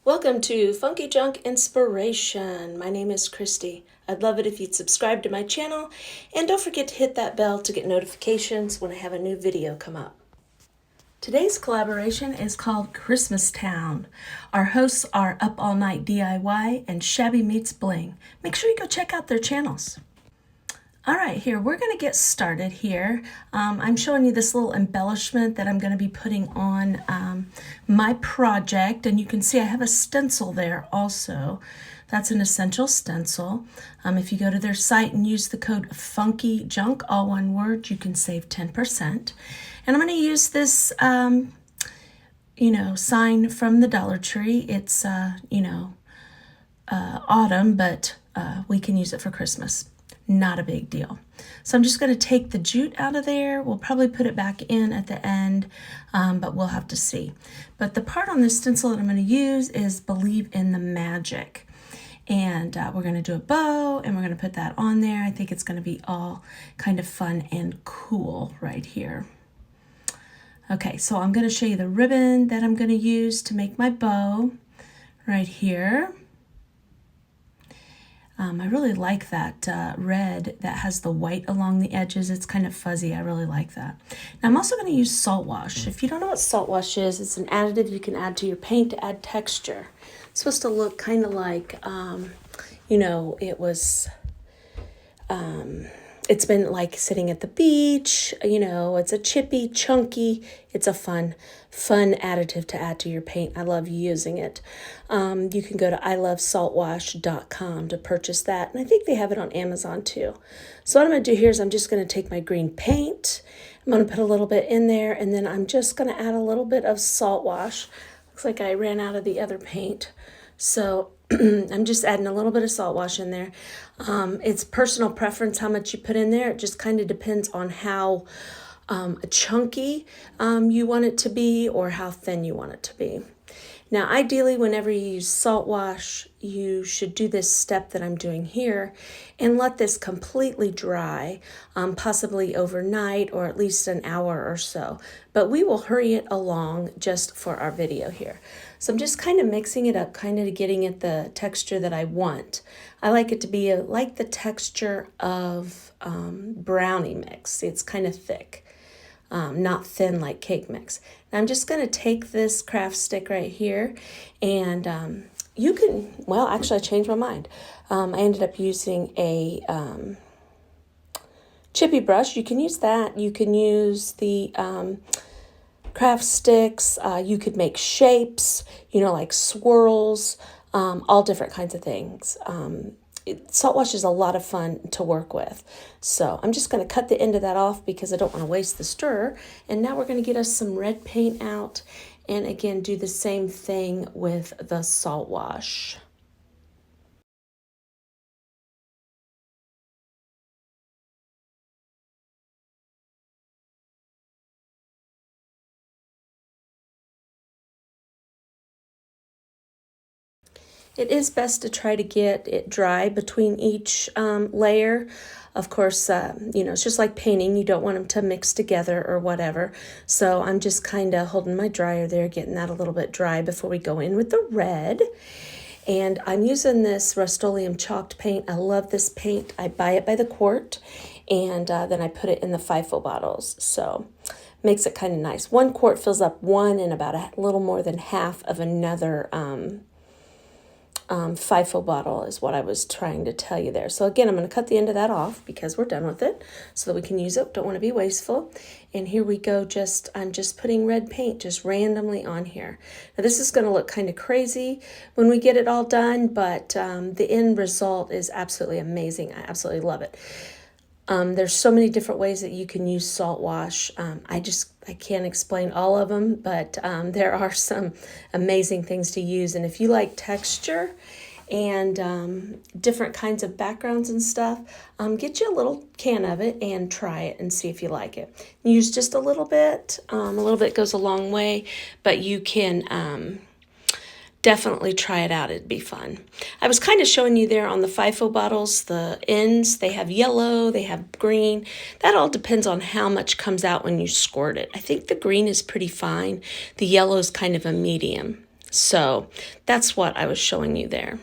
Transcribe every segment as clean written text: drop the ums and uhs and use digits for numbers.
Welcome to Funky Junk Inspiration. My name is Christy. I'd love it if you'd subscribe to my channel, and don't forget to hit that bell to get notifications when I have a new video come up. Today's collaboration is called Christmas Town. Our hosts are Up All Night DIY and Shabby Meets Bling. Make sure you go check out their channels. All right, here, we're going to get started here. I'm showing you this little embellishment that I'm going to be putting on my project, and you can see I have a stencil there also. That's an essential stencil. If you go to their site and use the code FUNKYJUNK, all one word, you can save 10%. And I'm going to use this, sign from the Dollar Tree. It's, autumn, but we can use it for Christmas. Not a big deal. So I'm just going to take the jute out of there. We'll probably put it back in at the end, but we'll have to see. But the part on this stencil that I'm going to use is Believe in the Magic. And we're going to do a bow, and we're going to put that on there. I think it's going to be all kind of fun and cool right here. Okay, so I'm going to show you the ribbon that I'm going to use to make my bow right here. I really like that red that has the white along the edges. It's kind of fuzzy. I really like that. Now I'm also going to use salt wash. If you don't know what salt wash is, it's an additive you can add to your paint to add texture. It's supposed to look kind of like, it was, it's been like sitting at the beach, it's a chippy, chunky, it's a fun additive to add to your paint. I love using it. You can go to ilovesaltwash.com to purchase that, and I think they have it on Amazon too. So what I'm going to do here is I'm just going to take my green paint, I'm going to put a little bit in there, and then I'm just going to add a little bit of salt wash. Looks like I ran out of the other paint, so I'm just adding a little bit of salt wash in there. It's personal preference how much you put in there. It just kind of depends on how chunky you want it to be or how thin you want it to be. Now, ideally, whenever you use salt wash, you should do this step that I'm doing here and let this completely dry, possibly overnight or at least an hour or so. But we will hurry it along just for our video here. So I'm just kind of mixing it up, kind of getting it the texture that I want. I like it to be like the texture of brownie mix. It's kind of thick. Not thin like cake mix. Now I'm just going to take this craft stick right here, and you can, well, actually I changed my mind. I ended up using a chippy brush. You can use that. You can use the craft sticks. You could make shapes, like swirls, all different kinds of things. Salt wash is a lot of fun to work with. So I'm just going to cut the end of that off because I don't want to waste the stir. And now we're going to get us some red paint out. And again, do the same thing with the salt wash. It is best to try to get it dry between each layer. Of course, it's just like painting. You don't want them to mix together or whatever. So I'm just kind of holding my dryer there, getting that a little bit dry before we go in with the red. And I'm using this Rust-Oleum chalked paint. I love this paint. I buy it by the quart, and then I put it in the FIFO bottles. So makes it kind of nice. 1 quart fills up one and about a little more than half of another FIFO bottle is what I was trying to tell you there. So again, I'm going to cut the end of that off because we're done with it so that we can use it. Don't want to be wasteful. And here we go. I'm just putting red paint just randomly on here. Now this is going to look kind of crazy when we get it all done, but the end result is absolutely amazing. I absolutely love it. There's so many different ways that you can use salt wash. I can't explain all of them, but there are some amazing things to use. And if you like texture and different kinds of backgrounds and stuff, get you a little can of it and try it and see if you like it. Use just a little bit. A little bit goes a long way, but you can definitely try it out. It'd be fun. I was kind of showing you there on the FIFO bottles, the ends, they have yellow, they have green. That all depends on how much comes out when you squirt it. I think the green is pretty fine. The yellow is kind of a medium. So that's what I was showing you there.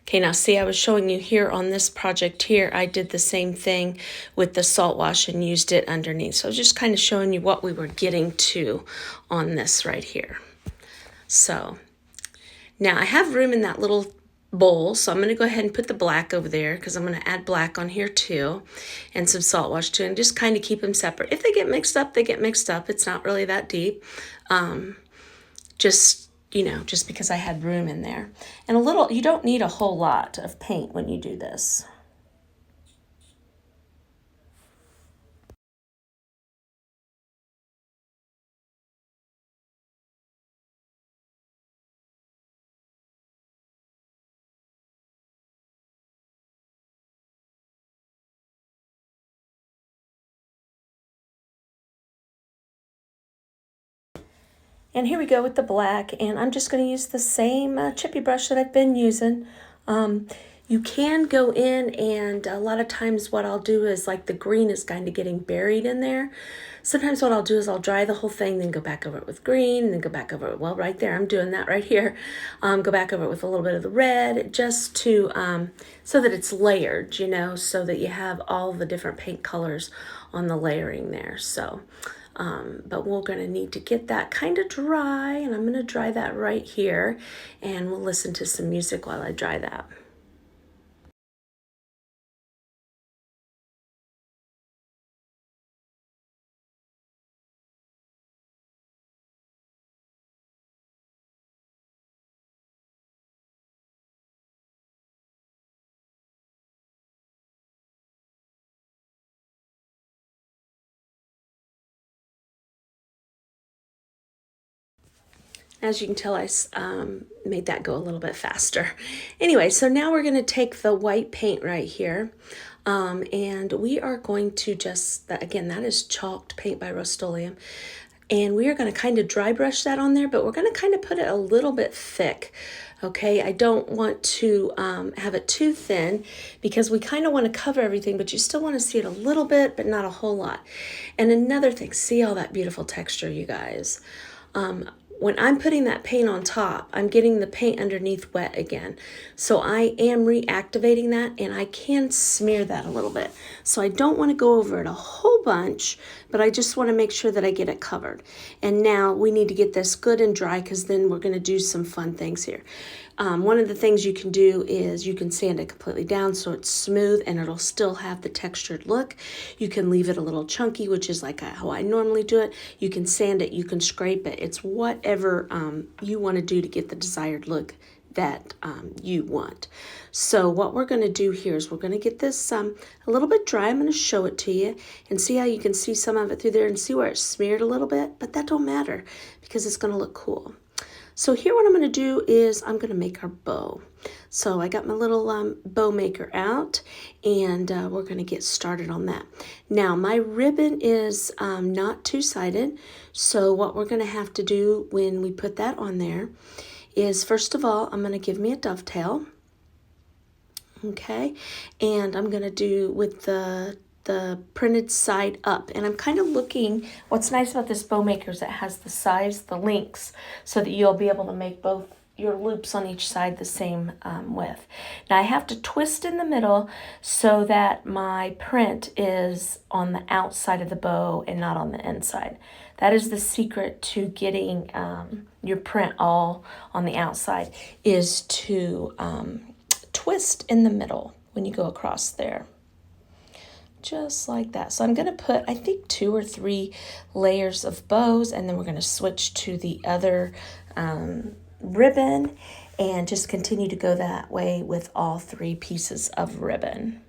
Okay, now see, I was showing you here on this project here, I did the same thing with the salt wash and used it underneath. So I was just kind of showing you what we were getting to on this right here. So now I have room in that little bowl, so I'm going to go ahead and put the black over there because I'm going to add black on here too and some salt wash too, and just kind of keep them separate. If they get mixed up, they get mixed up. It's not really that deep. Just, you know, just because I had room in there. And a little, you don't need a whole lot of paint when you do this. And here we go with the black, and I'm just going to use the same chippy brush that I've been using. You can go in, and a lot of times what I'll do is, like, the green is kind of getting buried in there. Sometimes what I'll do is I'll dry the whole thing, then go back over it with green, and then go back over it. Well, right there, I'm doing that right here. Go back over it with a little bit of the red, just to, so that it's layered, you know, so that you have all the different paint colors on the layering there. So, but we're going to need to get that kind of dry, and I'm going to dry that right here, and we'll listen to some music while I dry that. As you can tell, I made that go a little bit faster. Anyway, so now we're going to take the white paint right here, and we are going to just, again, that is chalked paint by Rust-Oleum, and we are going to kind of dry brush that on there, but we're going to kind of put it a little bit thick. Okay, I don't want to have it too thin because we kind of want to cover everything, but you still want to see it a little bit, but not a whole lot. And another thing, see all that beautiful texture, you guys. When I'm putting that paint on top, I'm getting the paint underneath wet again. So I am reactivating that, and I can smear that a little bit. So I don't want to go over it a whole bunch, but I just want to make sure that I get it covered. And now we need to get this good and dry because then we're going to do some fun things here. One of the things you can do is you can sand it completely down so it's smooth and it'll still have the textured look. You can leave it a little chunky, which is like how I normally do it. You can sand it, you can scrape it. It's whatever you want to do to get the desired look that you want. So what we're going to do here is we're going to get this a little bit dry. I'm going to show it to you and see how you can see some of it through there and see where it's smeared a little bit, but that don't matter because it's going to look cool. So here what I'm going to do is I'm going to make our bow. So I got my little bow maker out, and we're going to get started on that. Now my ribbon is not two-sided, so what we're going to have to do when we put that on there is, first of all, I'm going to give me a dovetail. Okay, and I'm going to do with the printed side up, and I'm kind of looking, what's nice about this bow maker is it has the size, the links, so that you'll be able to make both your loops on each side the same width. Now I have to twist in the middle so that my print is on the outside of the bow and not on the inside. That is the secret to getting your print all on the outside, is to twist in the middle when you go across there. Just like that. So I'm going to put, I think, 2 or 3 layers of bows, and then we're going to switch to the other ribbon and just continue to go that way with all 3 pieces of ribbon.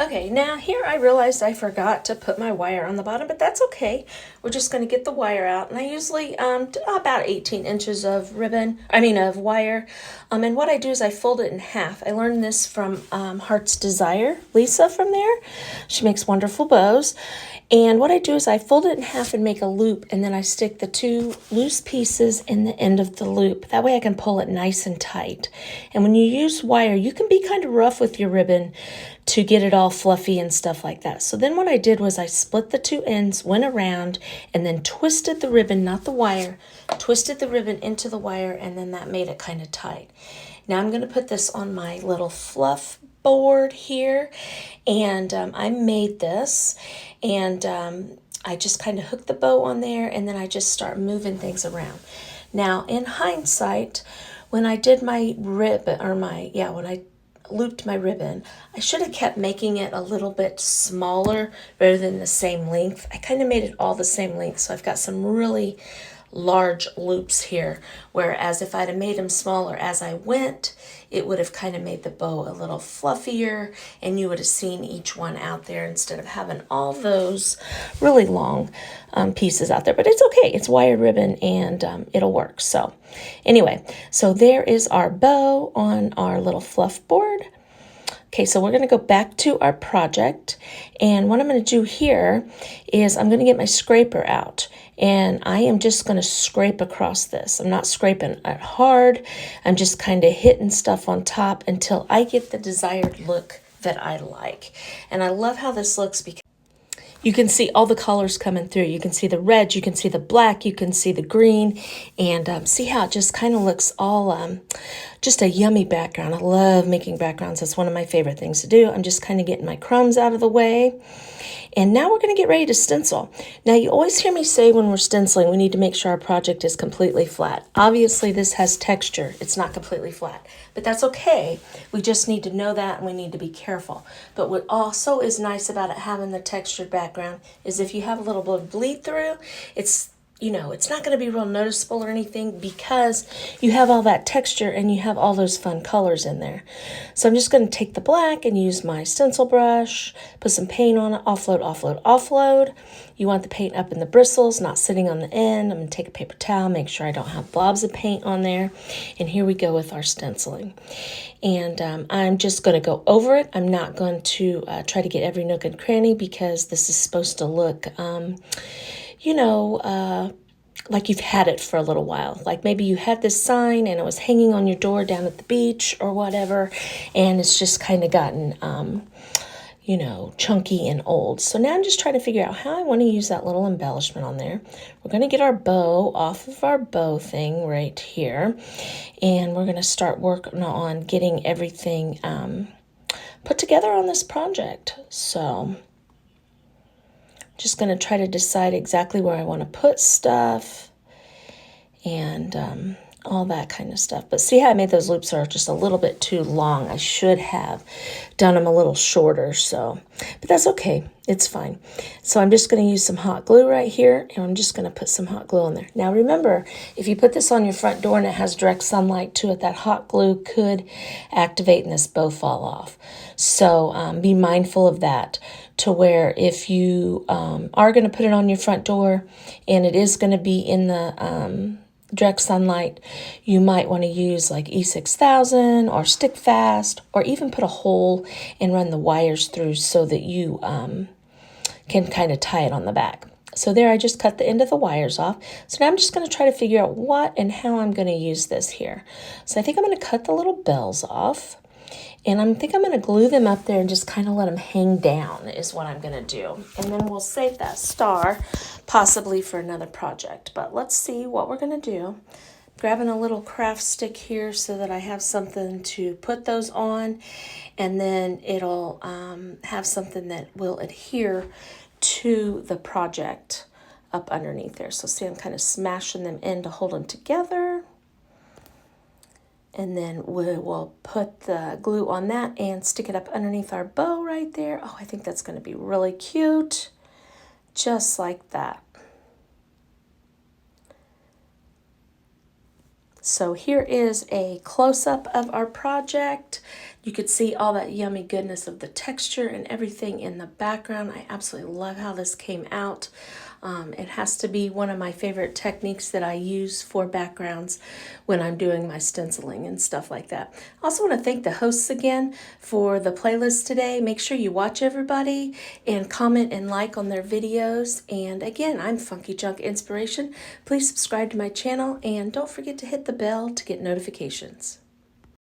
Okay, now here I realized I forgot to put my wire on the bottom, but that's okay. We're just going to get the wire out, and I usually do about 18 inches of of wire. And what I do is I fold it in half. I learned this from Heart's Desire, Lisa from there. She makes wonderful bows. And what I do is I fold it in half and make a loop, and then I stick the two loose pieces in the end of the loop. That way I can pull it nice and tight. And when you use wire, you can be kind of rough with your ribbon to get it all fluffy and stuff like that. So then what I did was I split the two ends, went around, and then twisted the ribbon, not the wire, twisted the ribbon into the wire, and then that made it kind of tight. Now I'm going to put this on my little fluff board here, and I made this, and I just kind of hooked the bow on there, and then I just start moving things around. Now in hindsight, when I did my ribbon, when I looped my ribbon, I should have kept making it a little bit smaller rather than the same length. I kind of made it all the same length, so I've got some really large loops here, whereas if I'd have made them smaller as I went, it would have kind of made the bow a little fluffier, and you would have seen each one out there instead of having all those really long pieces out there. But it's okay, it's wire ribbon, and it'll work. So anyway, so there is our bow on our little fluff board. Okay, so we're going to go back to our project, and what I'm going to do here is I'm going to get my scraper out, and I am just going to scrape across this. I'm not scraping it hard. I'm just kind of hitting stuff on top until I get the desired look that I like. And I love how this looks because you can see all the colors coming through. You can see the red, you can see the black, you can see the green, and see how it just kind of looks all just a yummy background. I love making backgrounds. That's one of my favorite things to do. I'm just kind of getting my crumbs out of the way. And now we're going to get ready to stencil. Now you always hear me say when we're stenciling, we need to make sure our project is completely flat. Obviously this has texture. It's not completely flat, but that's okay. We just need to know that, and we need to be careful. But what also is nice about it having the textured background is if you have a little bit of bleed through, it's not going to be real noticeable or anything because you have all that texture and you have all those fun colors in there. So I'm just going to take the black and use my stencil brush, put some paint on it, offload, offload, offload. You want the paint up in the bristles, not sitting on the end. I'm going to take a paper towel, make sure I don't have blobs of paint on there. And here we go with our stenciling. And I'm just going to go over it. I'm not going to try to get every nook and cranny because this is supposed to look like you've had it for a little while. Like maybe you had this sign and it was hanging on your door down at the beach or whatever, and it's just kind of gotten, chunky and old. So now I'm just trying to figure out how I want to use that little embellishment on there. We're going to get our bow off of our bow thing right here, and we're going to start working on getting everything put together on this project. So just going to try to decide exactly where I want to put stuff and all that kind of stuff. But see how I made those loops are just a little bit too long. I should have done them a little shorter, but that's okay. It's fine. So I'm just going to use some hot glue right here, and I'm just going to put some hot glue on there. Now remember, if you put this on your front door and it has direct sunlight to it, that hot glue could activate and this bow fall off. So be mindful of that, to where if you are going to put it on your front door and it is going to be in the direct sunlight, you might want to use like E6000 or Stick Fast, or even put a hole and run the wires through so that you can kind of tie it on the back. So there, I just cut the end of the wires off. So now I'm just going to try to figure out what and how I'm going to use this here. So I think I'm going to cut the little bells off, and I think I'm going to glue them up there and just kind of let them hang down is what I'm going to do. And then we'll save that star possibly for another project. But let's see what we're going to do. Grabbing a little craft stick here so that I have something to put those on. And then it'll have something that will adhere to the project up underneath there. So see, I'm kind of smashing them in to hold them together. And then we will put the glue on that and stick it up underneath our bow right there. Oh, I think that's going to be really cute. Just like that. So here is a close-up of our project. You could see all that yummy goodness of the texture and everything in the background. I absolutely love how this came out. It has to be one of my favorite techniques that I use for backgrounds when I'm doing my stenciling and stuff like that. I also want to thank the hosts again for the playlist today. Make sure you watch everybody and comment and like on their videos. And again, I'm Funky Junk Inspiration. Please subscribe to my channel and don't forget to hit the bell to get notifications.